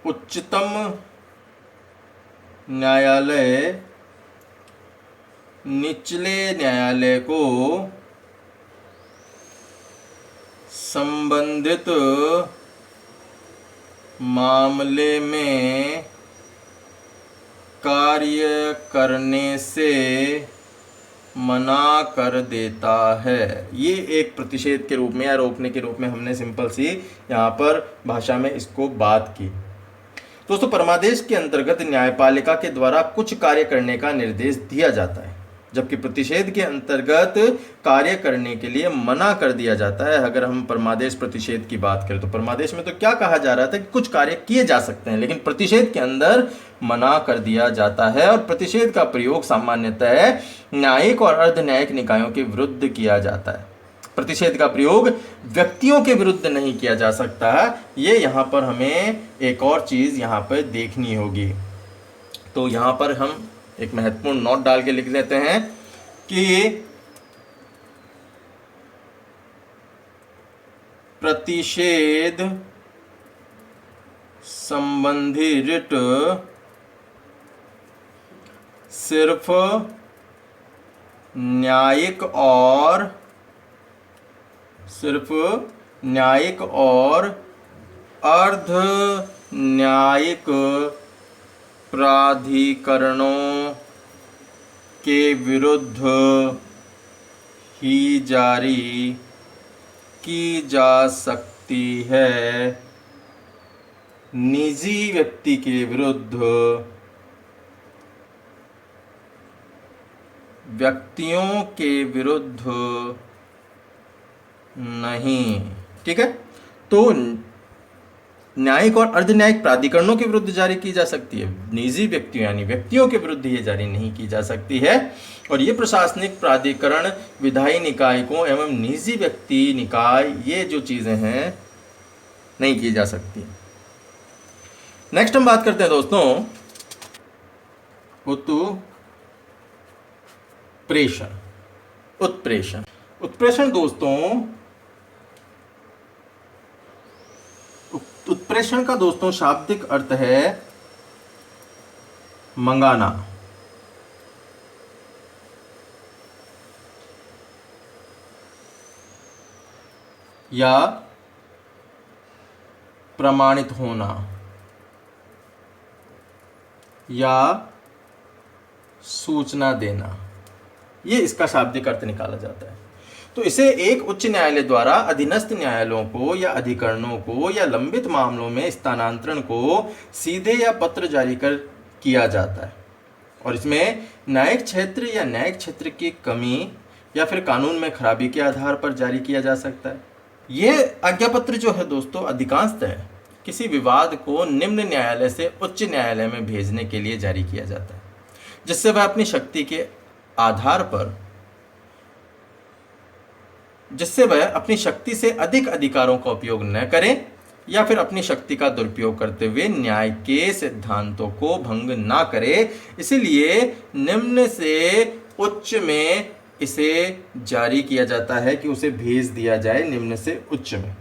उच्चतम न्यायालय निचले न्यायालय को संबंधित मामले में कार्य करने से मना कर देता है। ये एक प्रतिषेध के रूप में या रोकने के रूप में हमने सिंपल सी यहाँ पर भाषा में इसको बात की। दोस्तों परमादेश के अंतर्गत न्यायपालिका के द्वारा कुछ कार्य करने का निर्देश दिया जाता है, जबकि प्रतिषेध के अंतर्गत कार्य करने के लिए मना कर दिया जाता है। अगर हम परमादेश प्रतिषेध की बात करें तो परमादेश में तो क्या कहा जा रहा था कि कुछ कार्य किए जा सकते हैं, लेकिन प्रतिषेध के अंदर मना कर दिया जाता है। और प्रतिषेध का प्रयोग सामान्यतः न्यायिक और अर्ध न्यायिक निकायों के विरुद्ध किया जाता है। प्रतिषेध का प्रयोग व्यक्तियों के विरुद्ध नहीं किया जा सकता है। ये यहाँ पर हमें एक और चीज यहाँ पर देखनी होगी। तो यहाँ पर हम एक महत्वपूर्ण नोट डाल के लिख लेते हैं कि प्रतिषेध संबंधी रिट सिर्फ न्यायिक और अर्ध न्यायिक प्राधिकरणों के विरुद्ध ही जारी की जा सकती है। निजी व्यक्ति के विरुद्ध, व्यक्तियों के विरुद्ध नहीं। ठीक है, तो न्यायिक और अर्धन्यायिक प्राधिकरणों के विरुद्ध जारी की जा सकती है, निजी व्यक्तियों यानी व्यक्तियों के विरुद्ध ये जारी नहीं की जा सकती है। और ये प्रशासनिक प्राधिकरण, विधायी निकाय को एवं निजी व्यक्ति निकाय, ये जो चीज़ें हैं नहीं की जा सकती। नेक्स्ट हम बात करते हैं दोस्तों उत्प्रेषण। उत्प्रेषण उत्प्रेषण दोस्तों, उत्प्रेषण का दोस्तों शाब्दिक अर्थ है मंगाना या प्रमाणित होना या सूचना देना, ये इसका शाब्दिक अर्थ निकाला जाता है। तो इसे एक उच्च न्यायालय द्वारा अधीनस्थ न्यायालयों को या अधिकरणों को या लंबित मामलों में स्थानांतरण को सीधे या पत्र जारी कर किया जाता है, और इसमें न्यायिक क्षेत्र या न्यायिक क्षेत्र की कमी या फिर कानून में खराबी के आधार पर जारी किया जा सकता है। यह आज्ञापत्र जो है दोस्तों अधिकांशतः किसी विवाद को निम्न न्यायालय से उच्च न्यायालय में भेजने के लिए जारी किया जाता है, जिससे वह अपनी शक्ति के आधार पर जिससे वह अपनी शक्ति से अधिक अधिकारों का उपयोग न करें या फिर अपनी शक्ति का दुरुपयोग करते हुए न्याय के सिद्धांतों को भंग ना करे। इसलिए निम्न से उच्च में इसे जारी किया जाता है कि उसे भेज दिया जाए निम्न से उच्च में।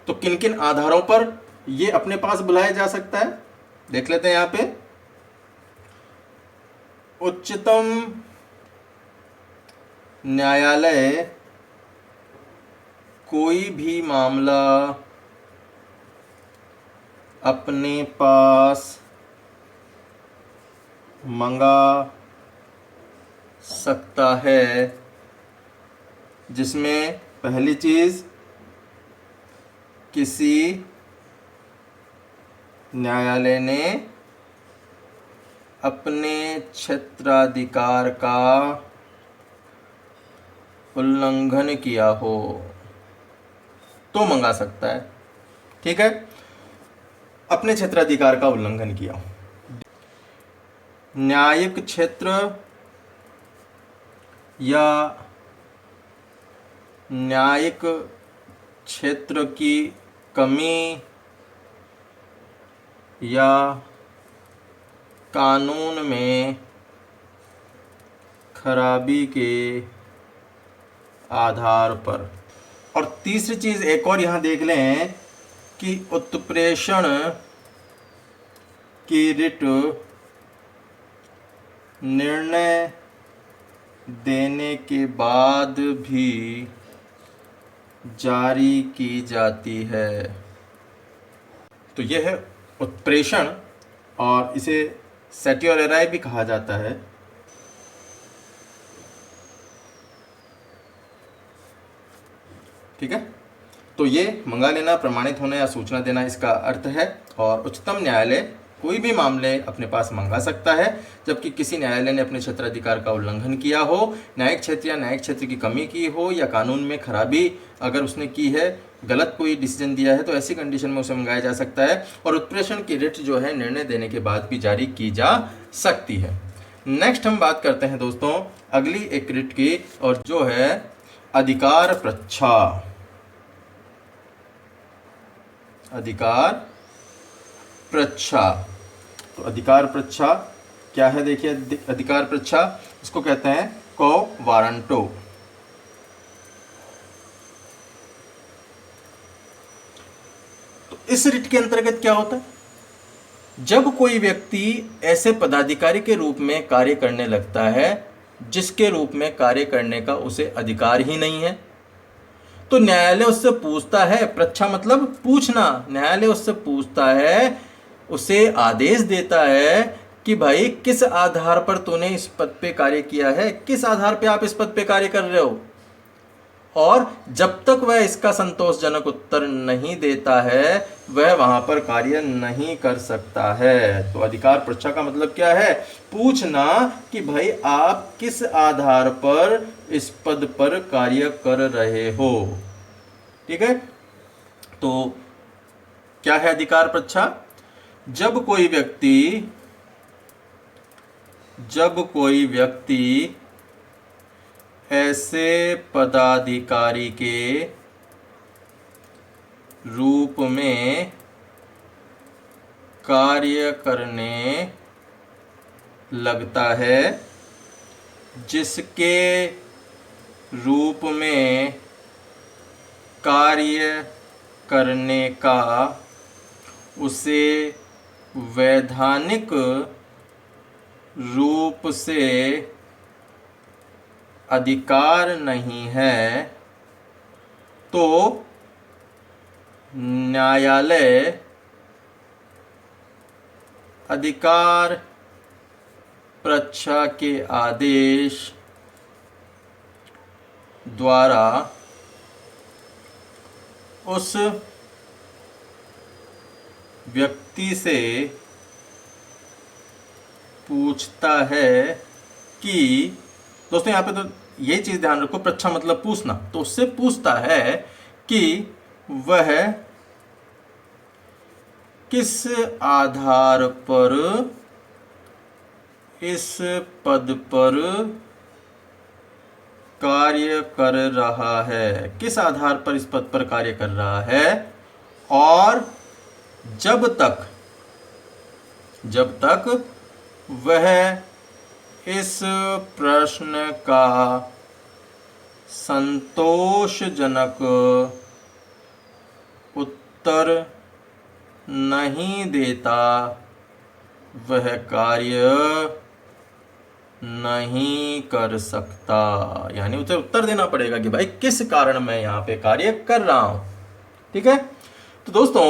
तो किन किन आधारों पर ये अपने पास बुलाया जा सकता है, देख लेते हैं यहां पे। उच्चतम न्यायालय कोई भी मामला अपने पास मंगा सकता है जिसमें पहली चीज किसी न्यायालय ने अपने क्षेत्राधिकार का उल्लंघन किया हो तो मंगा सकता है। ठीक है, अपने क्षेत्राधिकार का उल्लंघन किया हो। न्यायिक क्षेत्र या न्यायिक क्षेत्र की कमी या कानून में खराबी के आधार पर। और तीसरी चीज एक और यहां देख लें कि उत्प्रेषण की रिट निर्णय देने के बाद भी जारी की जाती है। तो यह है उत्प्रेषण, और इसे सेटियोरेराई भी कहा जाता है। ठीक है, तो ये मंगा लेना, प्रमाणित होना या सूचना देना इसका अर्थ है। और उच्चतम न्यायालय कोई भी मामले अपने पास मंगा सकता है जबकि किसी न्यायालय ने अपने क्षेत्राधिकार का उल्लंघन किया हो, न्यायिक क्षेत्र या न्यायिक क्षेत्र की कमी की हो, या कानून में खराबी अगर उसने की है, गलत कोई डिसीजन दिया है, तो ऐसी कंडीशन में उसे मंगाया जा सकता है। और उत्प्रेषण की रिट जो है निर्णय देने के बाद भी जारी की जा सकती है। नेक्स्ट हम बात करते हैं दोस्तों अगली एक रिट की, और जो है अधिकार प्रच्छा। अधिकार प्रच्छा, तो अधिकार प्रच्छा क्या है, देखिए अधिकार प्रच्छा इसको कहते हैं को वारंटो। तो इस रिट के अंतर्गत क्या होता है, जब कोई व्यक्ति ऐसे पदाधिकारी के रूप में कार्य करने लगता है जिसके रूप में कार्य करने का उसे अधिकार ही नहीं है, तो न्यायालय उससे पूछता है, प्रच्छा मतलब पूछना, न्यायालय उससे पूछता है, उसे आदेश देता है कि भाई किस आधार पर तूने इस पद पे कार्य किया है, किस आधार पे आप इस पद पे कार्य कर रहे हो। और जब तक वह इसका संतोषजनक उत्तर नहीं देता है वह वहां पर कार्य नहीं कर सकता है। तो अधिकार परीक्षा का मतलब क्या है, पूछना कि भाई आप किस आधार पर इस पद पर कार्य कर रहे हो। ठीक है, तो क्या है अधिकार परीक्षा, जब कोई व्यक्ति ऐसे पदाधिकारी के रूप में कार्य करने लगता है, जिसके रूप में कार्य करने का उसे वैधानिक रूप से अधिकार नहीं है, तो न्यायालय अधिकार परीक्षा के आदेश द्वारा उस व्यक्ति से पूछता है कि, दोस्तों यहाँ पे तो ये चीज़ ध्यान रखो, परीक्षा मतलब पूछना, तो उससे पूछता है कि वह किस आधार पर इस पद पर कार्य कर रहा है, किस आधार पर इस पद पर कार्य कर रहा है, और जब तक वह इस प्रश्न का संतोषजनक उत्तर नहीं देता, वह कार्य नहीं कर सकता। यानी उसे उत्तर देना पड़ेगा कि भाई किस कारण मैं यहाँ पे कार्य कर रहा हूं। ठीक है, तो दोस्तों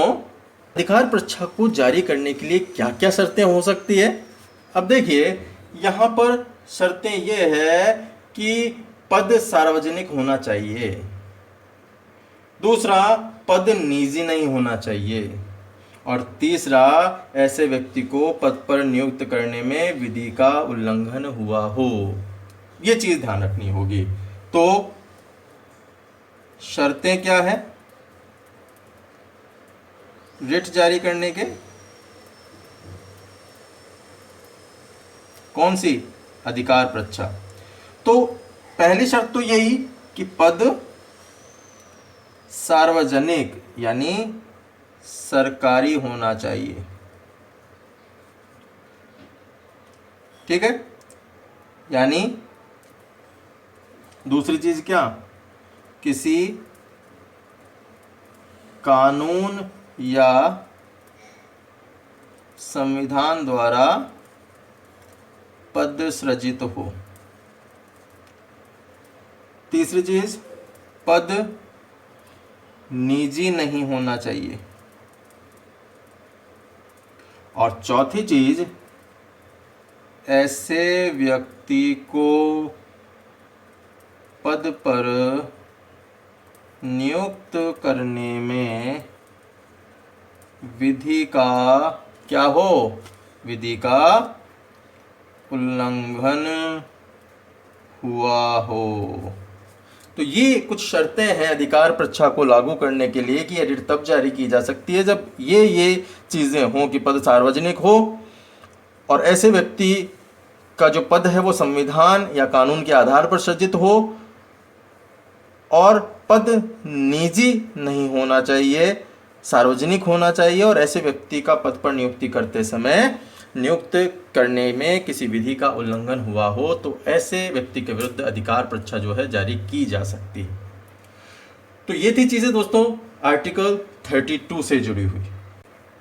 अधिकार परीक्षा को जारी करने के लिए क्या क्या शर्तें हो सकती है। अब देखिए यहाँ पर शर्तें ये है कि पद सार्वजनिक होना चाहिए, दूसरा पद निजी नहीं होना चाहिए, और तीसरा ऐसे व्यक्ति को पद पर नियुक्त करने में विधि का उल्लंघन हुआ हो। ये चीज ध्यान रखनी होगी। तो शर्तें क्या है रिट जारी करने के, कौन सी, अधिकार परीक्षा। तो पहली शर्त तो यही कि पद सार्वजनिक यानी सरकारी होना चाहिए। ठीक है, यानी दूसरी चीज क्या, किसी कानून या संविधान द्वारा पद सृजित हो। तीसरी चीज, पद निजी नहीं होना चाहिए। और चौथी चीज, ऐसे व्यक्ति को पद पर नियुक्त करने में विधि का क्या हो, विधि का उल्लंघन हुआ हो। तो ये कुछ शर्तें हैं अधिकार परीक्षा को लागू करने के लिए कि रिट तब जारी की जा सकती है जब ये चीज़ें हों कि पद सार्वजनिक हो और ऐसे व्यक्ति का जो पद है वो संविधान या कानून के आधार पर सृजित हो और पद निजी नहीं होना चाहिए, सार्वजनिक होना चाहिए, और ऐसे व्यक्ति का पद पर नियुक्ति करते समय नियुक्त करने में किसी विधि का उल्लंघन हुआ हो तो ऐसे व्यक्ति के विरुद्ध अधिकार परीक्षा जो है जारी की जा सकती है। तो ये थी चीज़ें दोस्तों आर्टिकल 32 से जुड़ी हुई।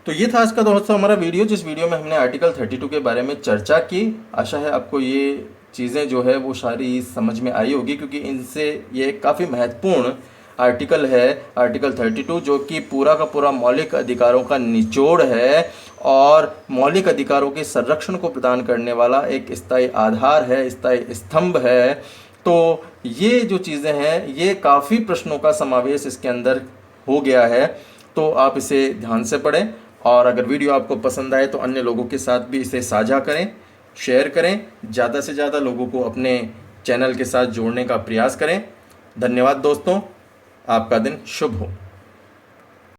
तो ये था आज का दोस्तों हमारा वीडियो, जिस वीडियो में हमने आर्टिकल 32 के बारे में चर्चा की। आशा है आपको ये चीज़ें जो है वो सारी समझ में आई होगी, क्योंकि इनसे ये काफ़ी महत्वपूर्ण आर्टिकल है आर्टिकल 32, जो कि पूरा का पूरा मौलिक अधिकारों का निचोड़ है और मौलिक अधिकारों के संरक्षण को प्रदान करने वाला एक स्थायी आधार है, स्थायी स्तंभ है। तो ये जो चीज़ें हैं ये काफ़ी प्रश्नों का समावेश इसके अंदर हो गया है, तो आप इसे ध्यान से पढ़ें। और अगर वीडियो आपको पसंद आए तो अन्य लोगों के साथ भी इसे साझा करें, शेयर करें, ज़्यादा से ज़्यादा लोगों को अपने चैनल के साथ जोड़ने का प्रयास करें। धन्यवाद दोस्तों, आपका दिन शुभ हो।